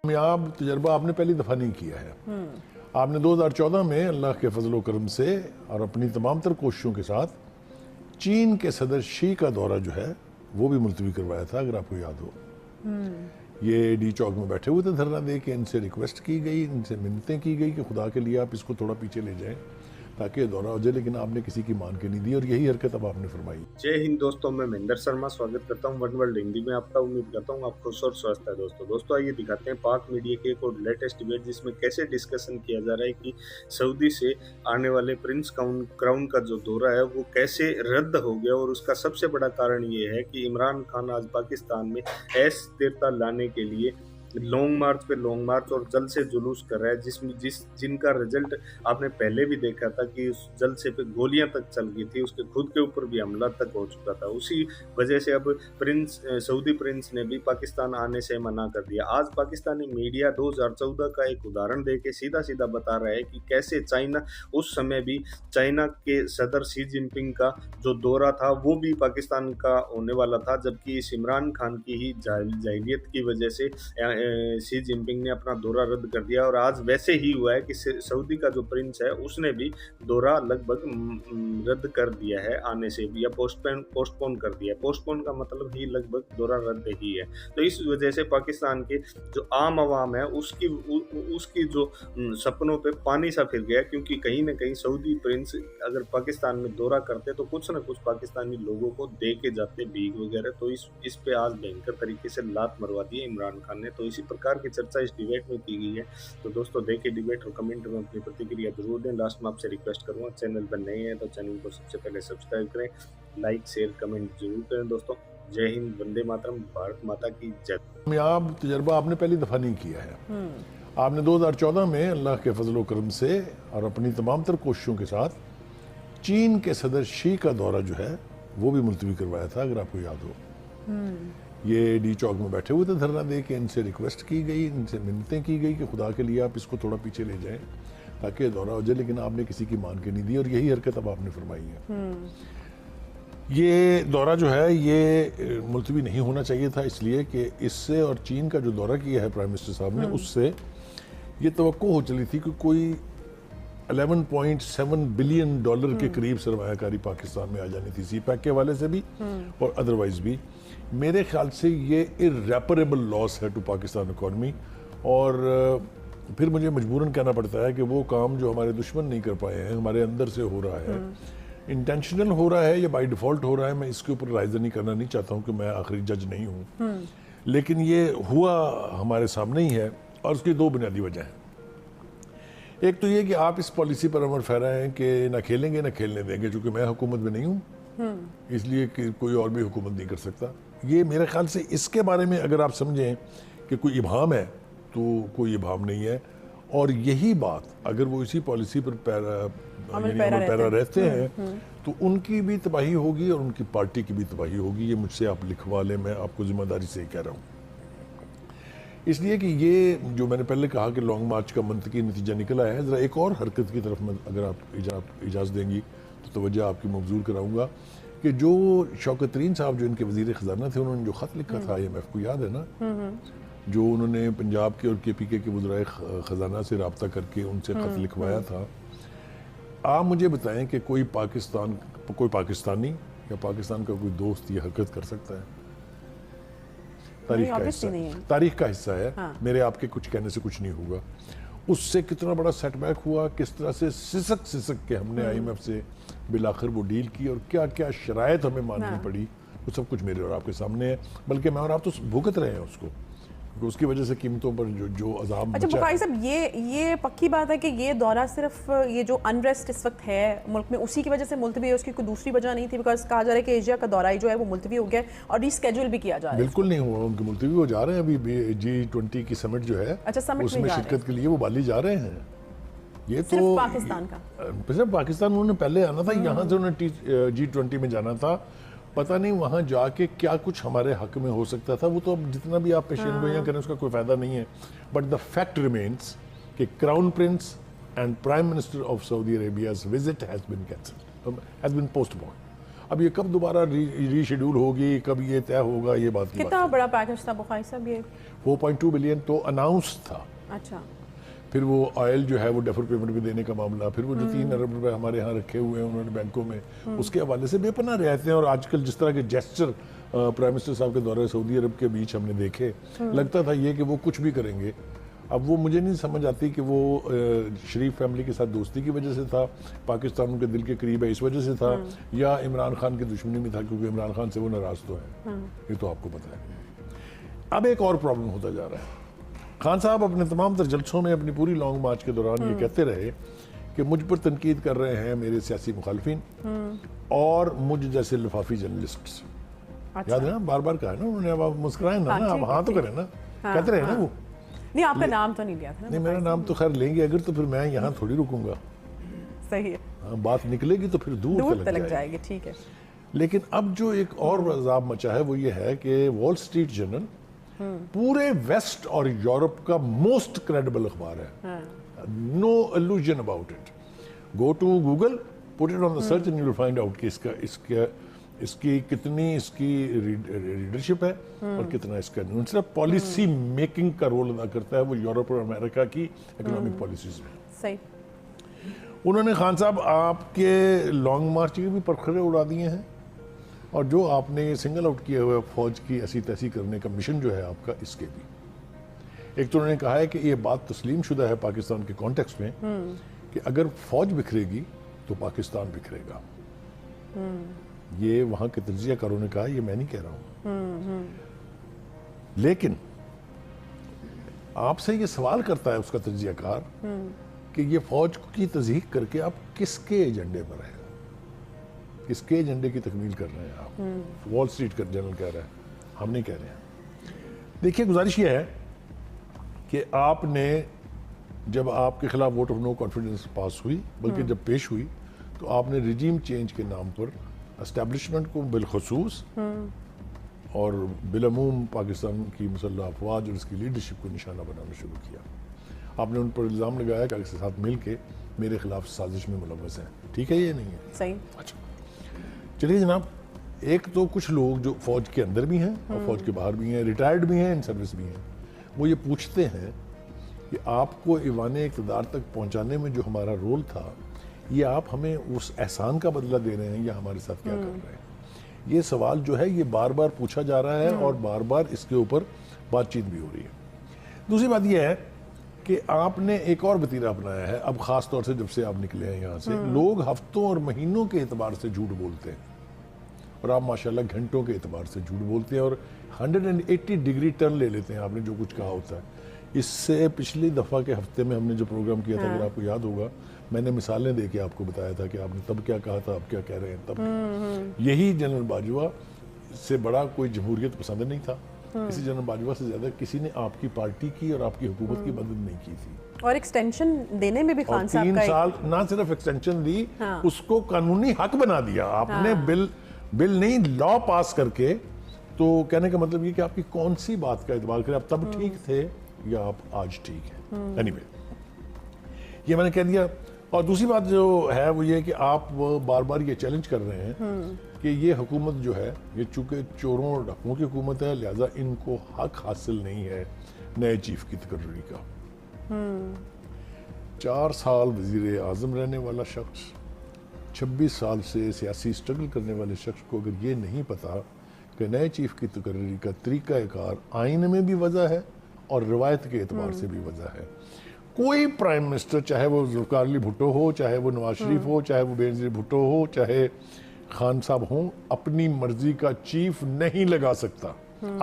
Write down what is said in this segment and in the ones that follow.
कामयाब तजर्बा आपने पहली दफ़ा नहीं किया है। आपने 2014 में अल्लाह के फजल करम से और अपनी तमाम तर कोशिशों के साथ चीन के सदर शी का दौरा जो है वो भी मुलतवी करवाया था, अगर आपको याद हो। ये डी चौक में बैठे हुए थे धरना दे के, इनसे रिक्वेस्ट की गई, इनसे मिन्नतें की गई कि खुदा के लिए आप इसको थोड़ा पीछे ले जाएं ताकि ये दौरा हो जाए, लेकिन आपने किसी की मान के नहीं दी और यही हरकत अब आपने फरमाई। जय हिंद दोस्तों, मैं महेंद्र शर्मा स्वागत करता हूं वन वर्ल्ड हिंदी में आपका। उम्मीद करता हूं आप खुश और स्वस्थ है। दोस्तों आइए दिखाते हैं पाक मीडिया के एक और लेटेस्ट डिबेट, जिसमें कैसे डिस्कशन किया जा रहा है कि सऊदी से आने वाले प्रिंस क्राउन का जो दौरा है वो कैसे रद्द हो गया। और उसका सबसे बड़ा कारण ये है कि इमरान खान आज पाकिस्तान में अस्थिरता लाने के लिए लॉन्ग मार्च और जल से जुलूस कर रहा है, जिनका रिजल्ट आपने पहले भी देखा था कि उस जलसे पे गोलियां तक चल गई थी, उसके खुद के ऊपर भी हमला तक हो चुका था। उसी वजह से अब सऊदी प्रिंस ने भी पाकिस्तान आने से मना कर दिया। आज पाकिस्तानी मीडिया 2014 का एक उदाहरण देके सीधा सीधा बता रहा है कि कैसे चाइना, उस समय भी चाइना के सदर शी जिनपिंग का जो दौरा था वो भी पाकिस्तान का होने वाला था, जबकि इस इमरान खान की ही जाहिलियत की वजह से शी जिनपिंग ने अपना दौरा रद्द कर दिया। और आज वैसे ही हुआ है कि सऊदी का जो प्रिंस है उसने भी दौरा लगभग रद्द कर दिया है आने से भी, या पोस्टपोन कर दिया है। पोस्टपोन का मतलब ही लगभग दौरा रद्द ही है। तो इस वजह से पाकिस्तान के जो आम आवाम है उसकी जो सपनों पे पानी सा फिर गया, क्योंकि कहीं ना कहीं सऊदी प्रिंस अगर पाकिस्तान में दौरा करते तो कुछ ना कुछ पाकिस्तानी लोगों को दे के जाते भीख वगैरह। तो इस पे आज भयंकर तरीके से लात मरवा दी है इमरान खान ने। तो इसी प्रकार की चर्चा इस डिबेट में की गई है। तो दोस्तों देखिए डिबेट और कमेंट में अपनी प्रतिक्रिया जरूर दें। लास्ट में आपसे रिक्वेस्ट करूंगा, चैनल पर नए हैं तो चैनल को सबसे पहले सब्सक्राइब करें, लाइक शेयर कमेंट जरूर करें। दोस्तों जय हिंद, वंदे मातरम, भारत माता की जय। कामयाब तजर्बा आपने पहली दफ़ा नहीं किया है। आपने 2014 में अल्लाह के फजल करम से और अपनी तमाम तर कोशिशों के साथ चीन के सदर शी का दौरा जो है वो भी मुलतवी करवाया था, अगर आपको याद हो। ये डी चौक में बैठे हुए थे धरना दे के, इनसे रिक्वेस्ट की गई, इनसे मिन्नतें की गई कि खुदा के लिए आप इसको थोड़ा पीछे ले जाएं ताकि ये दौरा हो जाए, लेकिन आपने किसी की मान के नहीं दी और यही हरकत अब आपने फरमाई है। ये दौरा जो है ये मुलतवी नहीं होना चाहिए था, इसलिए कि इससे और चीन का जो दौरा किया है प्राइम मिनिस्टर साहब ने, उससे ये तवक्को हो चली थी कि कोई 11.7 बिलियन डॉलर के करीब सरमायाकारी पाकिस्तान में आ जानी थी, सीपैक के हवाले से भी और अदरवाइज भी। मेरे ख्याल से ये इररेपरेबल लॉस है टू पाकिस्तान इकॉनमी। और फिर मुझे मजबूरन कहना पड़ता है कि वो काम जो हमारे दुश्मन नहीं कर पाए हैं, हमारे अंदर से हो रहा है, इंटेंशनल हो रहा है या बाय डिफ़ॉल्ट हो रहा है, मैं इसके ऊपर रायज़नी करना नहीं चाहता हूँ कि मैं आखिरी जज नहीं हूँ, लेकिन ये हुआ हमारे सामने ही है। और उसकी दो बुनियादी वजह हैं। एक तो ये कि आप इस पॉलिसी पर अमल फैरा हैं कि ना खेलेंगे ना खेलने देंगे, चूँकि मैं हुकूमत में नहीं हूँ इसलिए कि कोई और भी हुकूमत नहीं कर सकता। ये मेरे ख्याल से इसके बारे में अगर आप समझें कि कोई इबाम है तो कोई इबाम नहीं है। और यही बात अगर वो इसी पॉलिसी पर पैरा रहते हैं तो उनकी भी तबाही होगी और उनकी पार्टी की भी तबाही होगी। ये मुझसे आप लिखवा लें, मैं आपको जिम्मेदारी से ही कह रहा हूँ। इसलिए कि ये जो मैंने पहले कहा कि लॉन्ग मार्च का मंतकी नतीजा निकला है, ज़रा एक और हरकत की तरफ मैं अगर आप इजाज़त देंगी तो तवज्जो आपकी मबजूर कराऊंगा कि जो शौकत तरीन साहब जो इनके वज़ीर ख़जाना थे, उन्होंने जो ख़त लिखा था IMF को, याद है ना, जो उन्होंने पंजाब के और KPK के वज़राए ख़जाना से रब्ता करके उनसे ख़त लिखवाया था। आप मुझे बताएं कि कोई पाकिस्तानी या पाकिस्तान का कोई दोस्त ये हरकत कर सकता है? तारीख का हिस्सा है। मेरे आपके कुछ कहने से कुछ नहीं होगा। उससे कितना बड़ा सेटबैक हुआ, किस तरह से सिसक के हमने IMF से बिलाखिर वो डील की और क्या क्या शराइत हमें माननी पड़ी, वो सब कुछ मेरे और आपके सामने है। बल्कि मैं और आप तो भुगत रहे हैं उसको, उसकी वजह से कीमतों पर जो अजाब। अच्छा बुखारी साहब, ये पक्की बात है कि ये दौरा सिर्फ ये जो अनरेस्ट इस वक्त है मुल्क में उसी की वजह से मुलतवी है, उसकी कोई दूसरी वजह नहीं थी? बिकॉज कहा जा रहा है कि एशिया का दौरा जो है वो मुलतवी हो गया और रीस्केड्यूल भी किया जा रहा है। बिल्कुल नहीं हुआ, उनके मुलतवी हो जा रहे हैं। अभी G20 की समिट जो है, अच्छा, समिट उसमें शिरकत के लिए वो बाली जा रहे हैं। ये सिर्फ तो पाकिस्तान का, सिर्फ पाकिस्तान उन्होंने पहले आना था, यहाँ से उन्होंने G20 में जाना था। पता नहीं वहाँ जाके क्या कुछ हमारे हक में हो सकता था। वो तो अब जितना भी आप पेशेंट गोइयाँ करें उसका कोई फ़ायदा नहीं है। बट द फैक्ट रिमेन्स कि crown prince and prime minister of Saudi Arabia's visit has been cancelled, has been postponed. अब ये कब दोबारा रीशेड्यूल होगी, कब ये तय होगा, ये बात की कितना बड़ा पैकेज था बुखारी साहब ये? 4.2 बिलियन तो अनाउंस था। अच्छा, फिर वो ऑयल जो है वो डेफर पेमेंट भी देने का मामला, फिर वो जो 3 अरब रुपए हमारे यहाँ रखे हुए हैं उन्होंने बैंकों में, उसके हवाले से बेपनाह रियायतें। और आजकल जिस तरह के जेस्चर प्राइम मिनिस्टर साहब के दौरे सऊदी अरब के बीच हमने देखे, लगता था ये कि वो कुछ भी करेंगे। अब वो मुझे नहीं समझ आती कि वो शरीफ फैमिली के साथ दोस्ती की वजह से था, पाकिस्तान उनके दिल के करीब है इस वजह से था, या इमरान खान की दुश्मनी में था क्योंकि इमरान खान से वो नाराज तो है, ये तो आपको पता है। अब एक और प्रॉब्लम होता जा रहा है। खान साहब अपने तमाम तर जलसों में अपनी पूरी लॉन्ग मार्च के दौरान ये कहते रहे कि मुझ पर तनकीद कर रहे हैं मेरे सियासी मुखालफिन और मुझ जैसे लिफाफी जर्नलिस्ट। अच्छा। याद है ना, बार बार कहा है ना उन्होंने, अब आप मुस्कुराए ना, आप हाँ तो करें ना, कहते रहे ना वो। नहीं, आपका नाम तो नहीं लिया था ना? नहीं, मेरा नाम तो खैर लेंगे अगर, तो फिर मैं यहाँ थोड़ी रुकूंगा। सही है, हाँ, बात निकलेगी तो फिर दूर तक जाएगी। ठीक है। लेकिन अब जो एक और अजाब मचा है वो ये है कि वॉल स्ट्रीट जर्नल पूरे वेस्ट और यूरोप का मोस्ट क्रेडिबल अखबार है, no illusion about it. Go to Google, put it on the search and you will find out कि इसकी कितनी इसकी रीडरशिप है और कितना इसका सिर्फ पॉलिसी मेकिंग का रोल अदा करता है वो यूरोप और अमेरिका की इकोनॉमिक पॉलिसीज में। सही। उन्होंने खान साहब आपके लॉन्ग मार्च के भी परखरे उड़ा दिए हैं, और जो आपने सिंगल आउट किया हुआ फौज की ऐसी तैसी करने का मिशन जो है आपका, इसके भी एक तो उन्होंने कहा है कि ये बात तस्लीम शुदा है पाकिस्तान के कॉन्टेक्स्ट में कि अगर फौज बिखरेगी तो पाकिस्तान बिखरेगा। ये वहां के तज्जियाकारों ने कहा, ये मैं नहीं कह रहा हूं। लेकिन आपसे ये सवाल करता है उसका तज्जियाकार कि ये फौज की तज़हीक करके आप किसके एजेंडे पर है, किसके एजेंडे की तकमील कर रहे हैं आप? वॉल स्ट्रीट का जर्नल कह रहा है, हम नहीं कह रहे हैं। देखिए, गुजारिश ये है कि आपने जब आपके खिलाफ वोट ऑफ नो कॉन्फिडेंस पास हुई, बल्कि जब पेश हुई, तो आपने रिजीम चेंज के नाम पर एस्टेब्लिशमेंट को बिलखसूस और बिलअमूम पाकिस्तान की मुसल्लह अफवाज और इसकी लीडरशिप को निशाना बनाना शुरू किया। आपने उन पर इल्ज़ाम लगाया कि इसके साथ मिल के मेरे खिलाफ साजिश में मुलव्वस हैं। ठीक है, ये नहीं है सही? अच्छा, चलिए जनाब, एक तो कुछ लोग जो फौज के अंदर भी हैं और फौज के बाहर भी हैं, रिटायर्ड भी हैं, इन सर्विस भी हैं, वो ये पूछते हैं कि आपको ईवान इक़्तिदार तक पहुंचाने में जो हमारा रोल था, ये आप हमें उस एहसान का बदला दे रहे हैं या हमारे साथ क्या कर रहे हैं? ये सवाल जो है ये बार बार पूछा जा रहा है और बार बार इसके ऊपर बातचीत भी हो रही है। दूसरी बात यह है कि आपने एक और वतीरा अपनाया है, अब ख़ास तौर से जब से आप निकले हैं यहाँ से, लोग हफ्तों और महीनों के एतबार से झूठ बोलते हैं और आप माशाल्लाह घंटों के एतबार से झूठ बोलते हैं और 180 डिग्री टर्न ले लेते हैं आपने जो कुछ कहा होता है। इससे पिछली दफ़ा के हफ्ते में हमने जो प्रोग्राम किया था, अगर आपको याद होगा, मैंने मिसालें दे के आपको बताया था कि आपने तब क्या कहा था, अब क्या कह रहे हैं तब। यही जनरल बाजवा से बड़ा कोई जमहूरियत पसंद नहीं था, किसी जनरल बाजवा से ज़्यादा किसी ने आपकी पार्टी की और आपकी हुकूमत की मदद नहीं की थी। और एक्सटेंशन देने में भी खान साहब 3 साल ना सिर्फ एक्सटेंशन दी, हाँ। उसको कानूनी हक बना दिया आपने। हाँ। बिल नहीं, लॉ पास करके। तो कहने का मतलब ये कि आपकी कौन सी बात का एतबार करें, आप तब ठीक थे या आप आज ठीक हैं। एनीवे, ये मैंने कह दिया। और दूसरी बात जो है वो ये कि आप बार बार ये चैलेंज कर रहे हैं कि ये हुकूमत जो है, ये चूंकि चोरों और डाकुओं की हुकूमत है, लिहाजा इनको हक हासिल नहीं है नए चीफ की तकर्री का। 4 साल वजीर आज़म रहने वाला शख्स, 26 साल से सियासी स्ट्रगल करने वाले शख्स को अगर ये नहीं पता कि नए चीफ की तकर्री का तरीक़ाकार आइन में भी वजह है और रवायत के एतबार से भी वजह है। कोई प्राइम मिनिस्टर, चाहे वो ज़ुल्फ़िकार अली भुट्टो हो, चाहे वो नवाज शरीफ हो, चाहे वो बेनज़ीर भुट्टो हो, चाहे खान साहब हो, अपनी मर्जी का चीफ नहीं लगा सकता।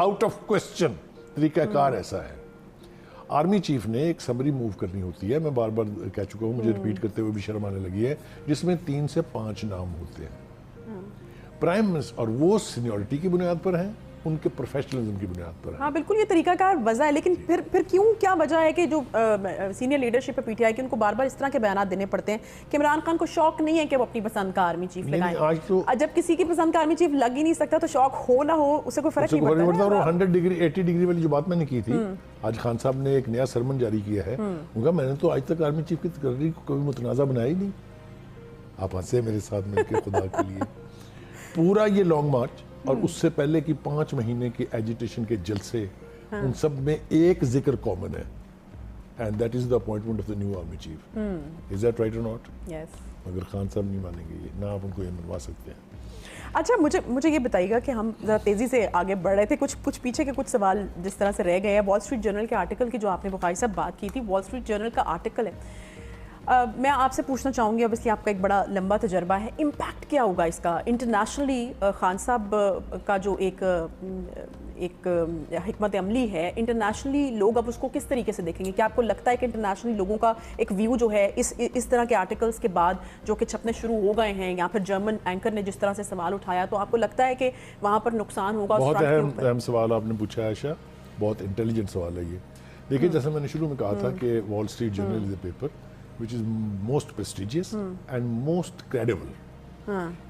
आउट ऑफ क्वेश्चन तरीक़ाकार ऐसा है। आर्मी चीफ ने एक समरी मूव करनी होती है, मैं बार बार कह चुका हूँ, मुझे रिपीट करते हुए भी शर्म आने लगी है, जिसमें 3 से 5 नाम होते हैं प्राइम मिनिस्टर, और वो सीनियरिटी की बुनियाद पर हैं, उनके प्रोफेशनलिज्म की बुनियाद पर है। हाँ बिल्कुल, ये तरीकाकार वजह है। लेकिन फिर क्यों, क्या वजह है कि जो सीनियर लीडरशिप है पीटीआई की, उनको बार बार इस तरह के बयान देने पड़ते हैं कि इमरान खान को शौक नहीं है कि वो अपनी पसंद का आर्मी चीफ लगाएं? आज तो जब किसी की पसंद का आर्मी चीफ लग ही नहीं सकता तो शौक हो ना हो उससे कोई फर्क नहीं पड़ता। और 100 डिग्री 80 डिग्री वाली जो बात मैंने की थी, आज खान साहब ने एक नया सरमन जारी किया है, उनका मैंने तो आज तक आर्मी चीफ की तकर्री को कभी मुतनाज़ा बनाया ही नहीं। आप हंसे मेरे साथ मिलकर खुदा के लिए। पूरा ये लॉन्ग मार्च और उससे पहले की 5 महीने के एजिटेशन के जलसे, उन सब में एक जिक्र कॉमन है, and that is the appointment of the new army chief. Is that right और नॉट? यस. मगर खान साहब नहीं मानेंगे ये, ना आप उनको ये मनवा सकते हैं. अच्छा, मुझे ये बताइएगा कि हम ज़रा तेज़ी से आगे बढ़ रहे थे, कुछ पीछे के कुछ सवाल जिस तरह से रह गए हैं. वॉल स्ट्रीट जर्नल के आर्टिकल की जो आपने बुखारी साहब बात की थी, वॉल स्ट्रीट जर्नल का आर्टिकल है. मैं आपसे पूछना चाहूँगी, ऑब्वियसली आपका एक बड़ा लंबा तजर्बा है, इम्पैक्ट क्या होगा इसका इंटरनेशनली? खान साहब का जो एक हिकमत अमली है इंटरनेशनली, लोग अब उसको किस तरीके से देखेंगे? क्या आपको लगता है कि इंटरनेशनली लोगों का एक व्यू जो है इस तरह के आर्टिकल्स के बाद जो कि छपने शुरू हो गए हैं, या फिर जर्मन एंकर ने जिस तरह से सवाल उठाया, तो आपको लगता है कि वहाँ पर नुकसान होगा? बहुत अहम सवाल आपने पूछा है आयशा, बहुत इंटेलिजेंट सवाल है ये. देखिए, जैसे मैंने शुरू में कहा था कि Wall Street journal is a paper which is most prestigious and most credible.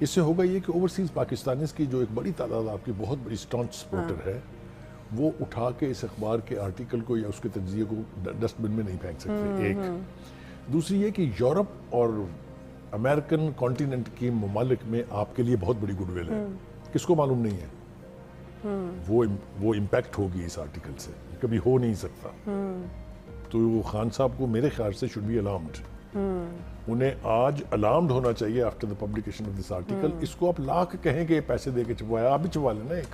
इससे होगा ये कि ओवरसीज पाकिस्तानीज की जो एक बड़ी तादाद आपकी बहुत बड़ी स्टॉन्च सपोर्टर है, वो उठा के इस अखबार के आर्टिकल को या उसके तज्जिए को डस्टबिन में नहीं फेंक सकते. एक दूसरी ये कि यूरोप और अमेरिकन कॉन्टिनेंट के ममालिक में आपके लिए बहुत बड़ी गुडविल है, किसको मालूम नहीं है. वो इम्पैक्ट होगी इस आर्टिकल से, कभी हो नहीं सकता. तो खान साहब को मेरे ख्याल से शुड बी अलार्म्ड. उन्हें आज अलार्म्ड होना चाहिए after the publication of this article. इसको आप लाख कहें कि पैसे दे के छपवाया, आप भी छपवा लेना एक.